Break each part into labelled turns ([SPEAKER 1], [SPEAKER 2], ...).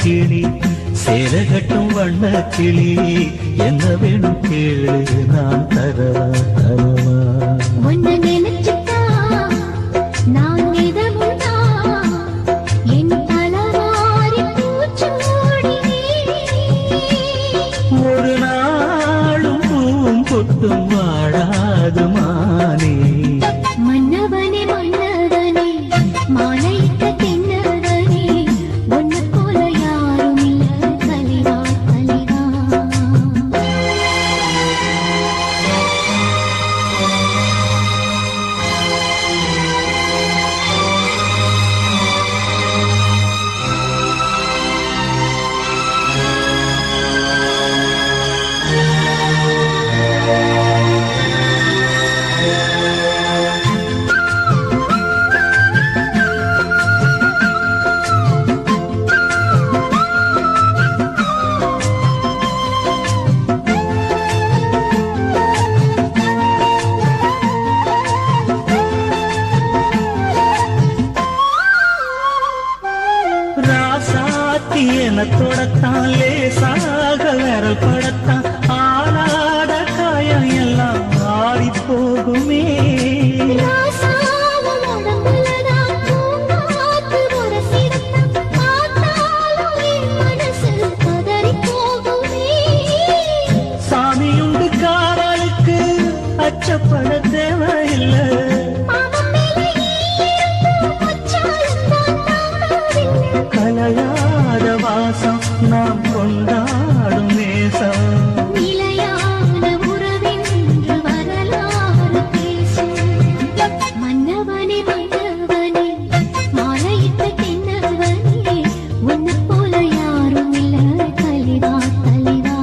[SPEAKER 1] கிளி சேரகட்டும் வண்ண கிளி என்ன வேணும் கேளு நான் தரவா தரவா
[SPEAKER 2] உன்னை நினைச்சுட்டா நான் இதமுண்டா என் தலவாரி பூச்சூடி
[SPEAKER 1] ஒரு நாளும் பூவும் பொட்டும் வாழாது மானே
[SPEAKER 2] மன்னவனே மன்னவனே மாலையிட்ட தென்னவனே உன்னை போல யாரும் இல்ல கலிவா கலிவா
[SPEAKER 1] ராசாத்தி என தொடத்தான் லேசாக விரல் படத்தான் ஆளாட காயம் எல்லாம் ஆறி போகுமே
[SPEAKER 2] ராசாவும் உடம்புலதான் பூங்காத்து உரசிடத்தான் பார்த்தாலும் என் மனசு பதறி போகுமே
[SPEAKER 1] சாமியுண்டு காவலுக்கு அச்சப்பட தேவையில்லை கலையாத வாசம் நாம் கொண்டாடும் நேசம்
[SPEAKER 2] நிலையான உறவென்று வரலாறு பேசும் மன்னவனே மன்னவனே மாலையிட்ட தென்னவனே உன்னை போல யாரும் இல்ல கலிவா கலிவா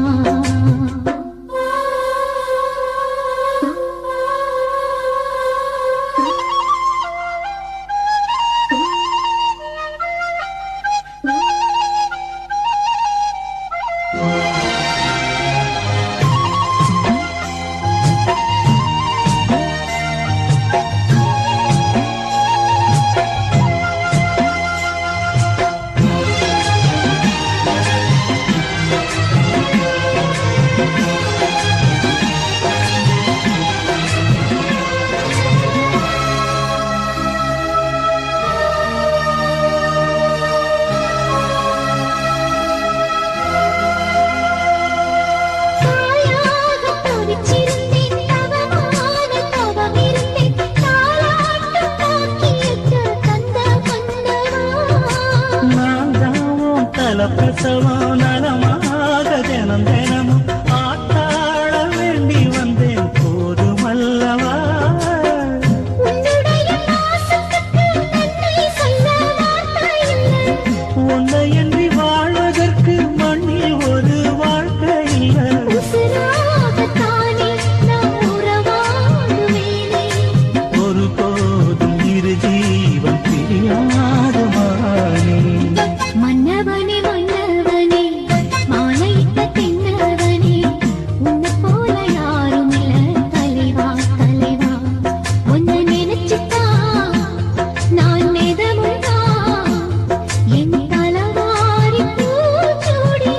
[SPEAKER 1] பிரசவம் நலமாக தினம் தினமும் ஆத்தாட வேண்டி வந்தேன் போதுமல்லவா உன்னை என்று வாழ்வதற்கு மண்ணில் ஒரு வாழ்க்கை இல்லை ஒரு போதும் இரு ஜீவன் பிரியாது மானே
[SPEAKER 2] மன்னவனே மன்னவனே மாலையிட்ட தென்னவனே உன்னை போல யாரும் இல்ல தலைவா தலைவா உன்னை நினைச்சுட்டா நான் எதமுண்டா என் தலவாரி பூச்சூடி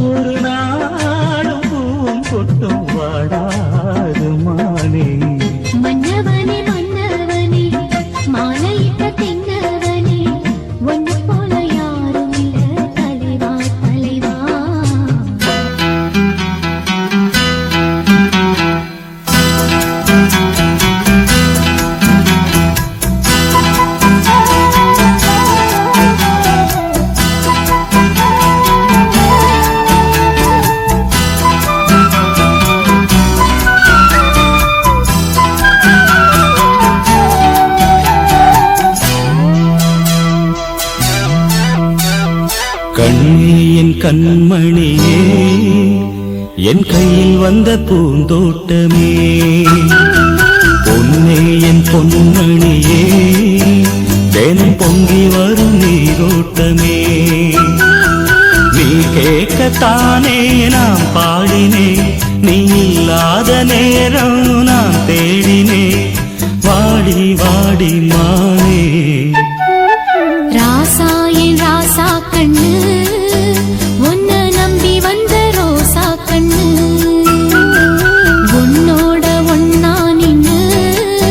[SPEAKER 1] ஒரு நாளும் பூவும் பொட்டும் வாடாது மானே
[SPEAKER 2] மன்னவனே மன்னவனே மாலையிட்ட தென்னவனே உன்னை போல யாரும் இல்ல தலைவா தலைவா
[SPEAKER 1] கண்ணே என் கண்மணியே என் கையில் வந்த பூந்தோட்டமே பொன்னே என் பொன்மணியே தினம் பொங்கி வரும் நீரோட்டமே நீ கேட்கத்தானே நாம் பாடினே நீ இல்லாத நேரம் நான் தேடினே வாடி வாடி மானே